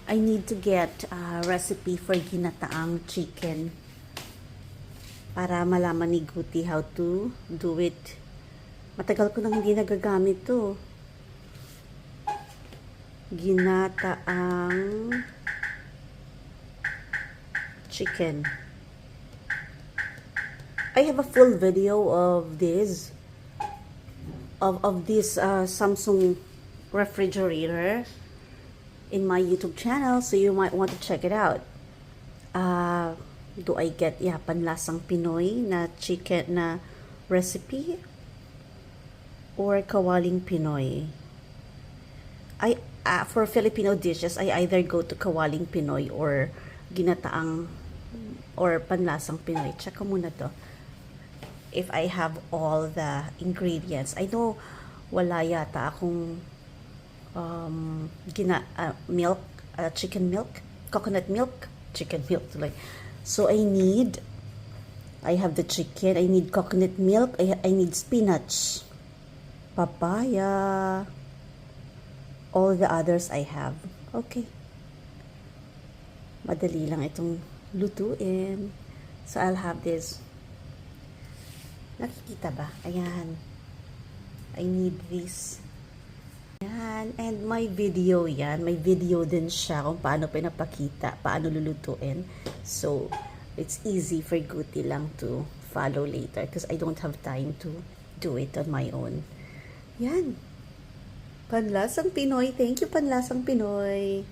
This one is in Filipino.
I need to get a recipe for ginataang chicken para malaman ni Guti how to do it. Matagal ko nang hindi nagagamit to. Ginataang chicken. I have a full video of this Samsung refrigerator in my YouTube channel, so you might want to check it out. Do I get panlasang Pinoy na chicken na recipe or kawaling Pinoy? For Filipino dishes, I either go to kawaling Pinoy or ginataang or panlasang Pinoy. Check ko muna to if I have all the ingredients. I know wala yata akong milk, chicken milk, coconut milk, chicken milk like. So I have the chicken, I need coconut milk, I need spinach, papaya, all the others I have. Okay. Madali lang itong lutuin. So I'll have this. Nakikita ba? Ayan. I need this. Ayan. And my video yan. May video din siya kung paano pinapakita, paano lulutuin. So, it's easy for Guti lang to follow later because I don't have time to do it on my own. Yan. Panlasang Pinoy. Thank you, Panlasang Pinoy.